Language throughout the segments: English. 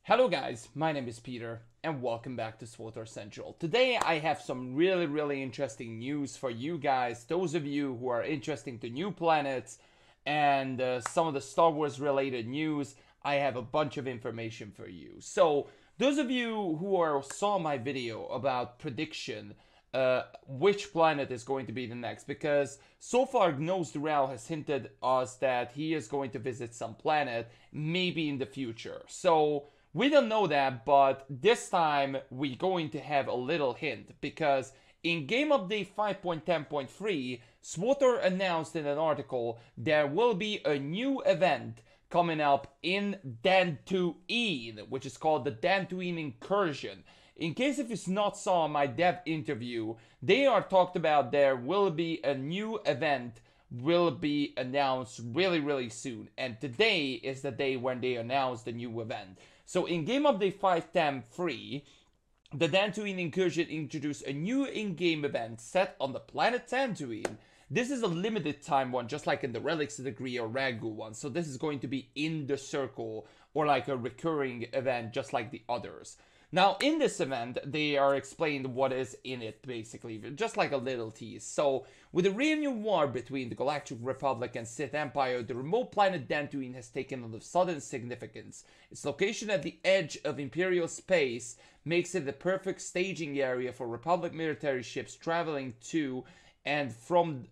Hello guys, my name is Peter and welcome back to SWTOR Central. Today I have some really interesting news for you guys, those of you who are interested to new planets and some of the Star Wars related news. I have a bunch of information for you. So those of you who saw my video about prediction, which planet is going to be the next, because so far Gnos Dural has hinted us that he is going to visit some planet maybe in the future. So we don't know that, but this time we're going to have a little hint, because in Game Update 5.10.3, SWTOR announced in an article there will be a new event coming up in Dantooine, which is called the Dantooine Incursion. In case if you not saw my dev interview, they are talked about there will be a new event will be announced really soon, and today is the day when they announce the new event. So in Game Update 5.10.3, the Dantooine Incursion introduced a new in-game event set on the planet Dantooine. This is a limited time one, just like in the Relics of the Gree or Ragu one. So this is going to be in the circle, or like a recurring event, just like the others. Now, in this event, they are explained what is in it, basically, just like a little tease. So, with the renewed war between the Galactic Republic and Sith Empire, the remote planet Dantooine has taken on a sudden significance. Its location at the edge of Imperial space makes it the perfect staging area for Republic military ships traveling to and from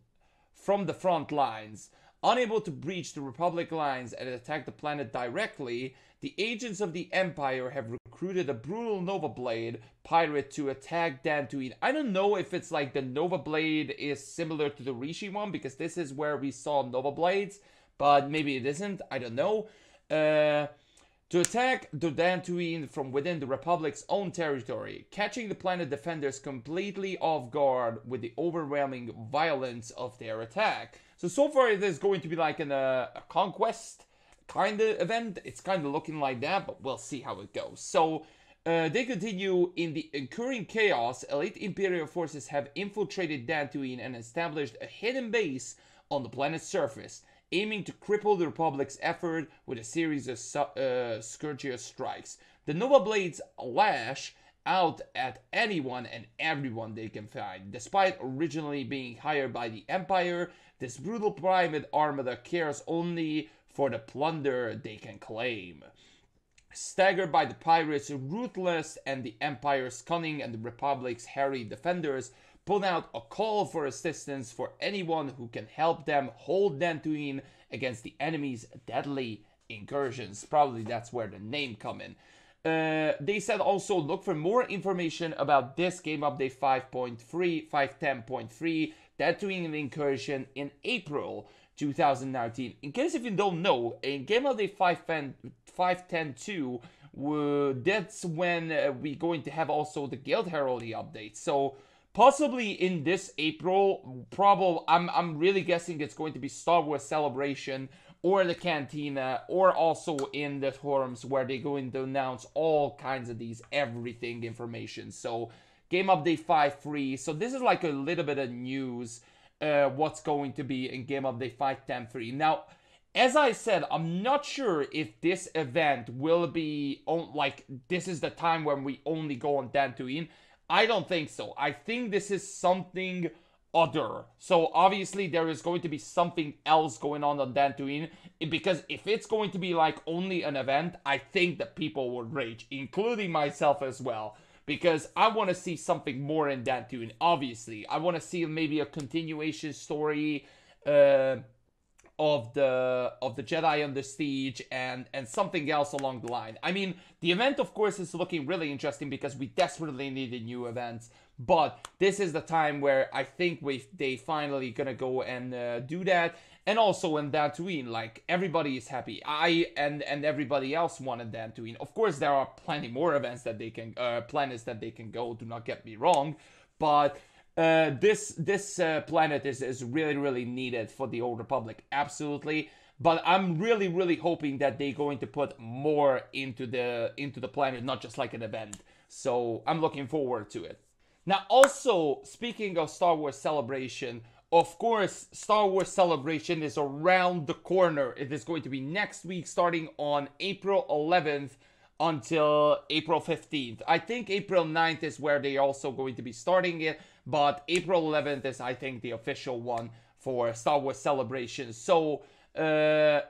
the front lines. Unable to breach the Republic lines and attack the planet directly, the agents of the Empire have recruited a brutal Nova Blade pirate to attack Dantooine. I don't know if it's like the Nova Blade is similar to the Rishi one, because this is where we saw Nova Blades, but maybe it isn't, I don't know. To attack the Dantooine from within the Republic's own territory, catching the planet defenders completely off guard with the overwhelming violence of their attack. So far it is going to be like a conquest kind of event. It's kind of looking like that, but we'll see how it goes. So they continue: in the incurring chaos, elite Imperial forces have infiltrated Dantooine and established a hidden base on the planet's surface, aiming to cripple the Republic's effort with a series of Scourgier strikes. The Nova Blades lash out at anyone and everyone they can find. Despite originally being hired by the Empire, this brutal primate armada cares only for the plunder they can claim. Staggered by the pirates' ruthless and the Empire's cunning and the Republic's harried defenders, put out a call for assistance for anyone who can help them hold Dantooine against the enemy's deadly incursions. Probably that's where the name come in. They said also look for more information about this Game Update 5.10.3 Dantooine Incursion in April 2019. In case if you don't know, in Game Update 5.10.2, that's when we're going to have also the Guild Heraldry update. So possibly in this April, I'm really guessing it's going to be Star Wars Celebration or the Cantina, or also in the forums where they're going to announce all kinds of these everything information. So Game Update 5.3. So this is like a little bit of news, what's going to be in Game Update 5.10.3. Now, as I said, I'm not sure if this event will be like this is the time when we only go on Dantooine. I don't think so. I think this is something other. So obviously there is going to be something else going on Dantooine, because if it's going to be like only an event, I think that people will rage, including myself as well, because I want to see something more in Dantooine. Obviously I want to see maybe a continuation story of the Jedi Under Siege and something else along the line. I mean, the event of course is looking really interesting because we desperately needed new events, but this is the time where I think they finally gonna go and do that. And also in Dantooine, like, everybody is happy. I and everybody else wanted Dantooine. Of course there are plenty more events that they can planets that they can go, do not get me wrong, but this planet is really needed for the Old Republic, absolutely. But I'm really hoping that they're going to put more into the planet, not just like an event. So I'm looking forward to it. Now, also speaking of Star Wars Celebration, of course, Star Wars Celebration is around the corner. It is going to be next week, starting on April 11th until April 15th. I think April 9th is where they're also going to be starting it, but April 11th is, I think, the official one for Star Wars Celebration. So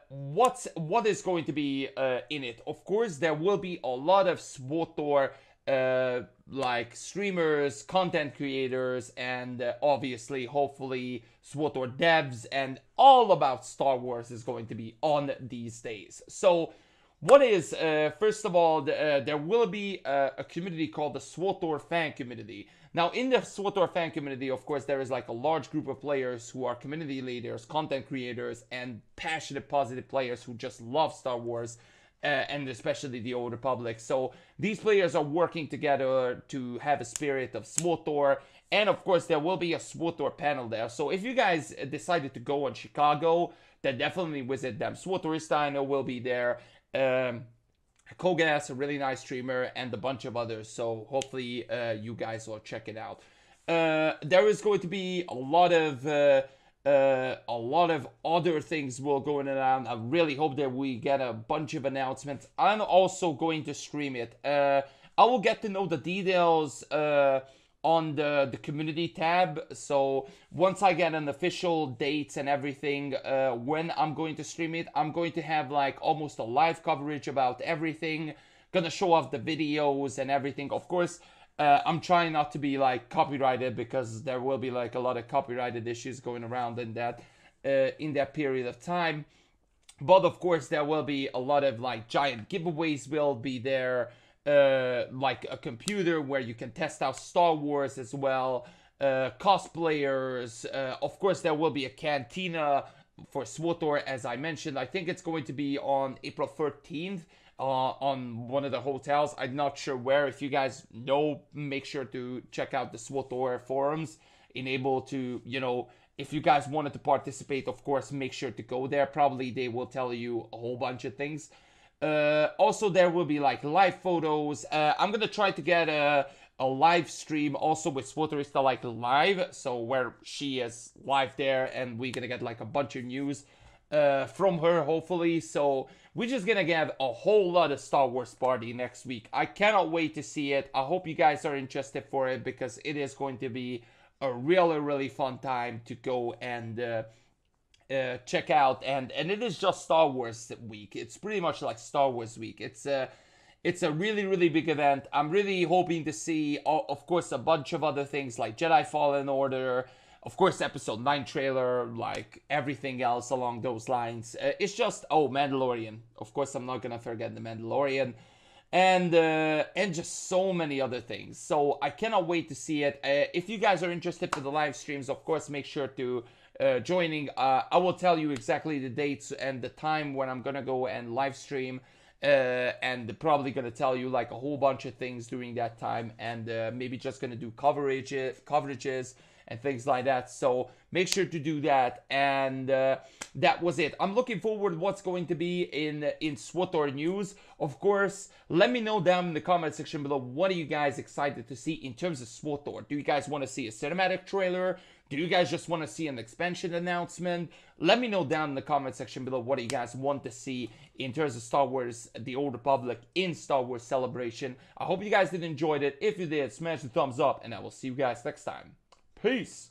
what is going to be in it? Of course, there will be a lot of SWTOR like streamers, content creators, and obviously, hopefully, SWTOR devs, and all about Star Wars is going to be on these days. So what is, first of all, there will be a community called the SWTOR fan community. Now, in the SWTOR fan community, of course, there is like a large group of players who are community leaders, content creators, and passionate, positive players who just love Star Wars, and especially the Old Republic. So these players are working together to have a spirit of SWTOR, and of course, there will be a SWTOR panel there. So if you guys decided to go on Chicago, then definitely visit them. SWTORista, I know, will be there. Kogas, a really nice streamer, and a bunch of others. So hopefully you guys will check it out. There is going to be a lot of other things will going around. I really hope that we get a bunch of announcements. I'm also going to stream it. I will get to know the details on the community tab. So once I get an official dates and everything, when I'm going to stream it, I'm going to have like almost a live coverage about everything. Gonna show off the videos and everything. Of course, I'm trying not to be like copyrighted, because there will be like a lot of copyrighted issues going around in that period of time. But of course, there will be a lot of like giant giveaways will be there. Like a computer where you can test out Star Wars as well, cosplayers. Of course, there will be a cantina for SWTOR, as I mentioned. I think it's going to be on April 13th on one of the hotels. I'm not sure where. If you guys know, make sure to check out the SWTOR forums. Enable to, if you guys wanted to participate, of course, make sure to go there. Probably they will tell you a whole bunch of things. Also, there will be like live photos. I'm gonna try to get a live stream also with SWTORista like live, so where she is live there, and we're gonna get like a bunch of news from her, hopefully. So we're just gonna get a whole lot of Star Wars party next week. I cannot wait to see it. I hope you guys are interested for it, because it is going to be a really, really fun time to go and check out, and it is just Star Wars week. It's pretty much like Star Wars week. It's a really, really big event. I'm really hoping to see, of course, a bunch of other things like Jedi Fallen Order, of course, Episode 9 trailer, like everything else along those lines. It's just, Mandalorian. Of course, I'm not gonna forget the Mandalorian. And just so many other things. So I cannot wait to see it. If you guys are interested for the live streams, of course, make sure to joining. I will tell you exactly the dates and the time when I'm gonna go and live stream, and probably gonna tell you like a whole bunch of things during that time, and maybe just gonna do coverages and things like that. So make sure to do that. And that was it. I'm looking forward to what's going to be in SWTOR news. Of course, let me know down in the comment section below, what are you guys excited to see in terms of SWTOR? Do you guys want to see a cinematic trailer? Do you guys just want to see an expansion announcement? Let me know down in the comment section below, what do you guys want to see in terms of Star Wars, The Old Republic in Star Wars Celebration. I hope you guys did enjoy it. If you did, smash the thumbs up, and I will see you guys next time. Peace.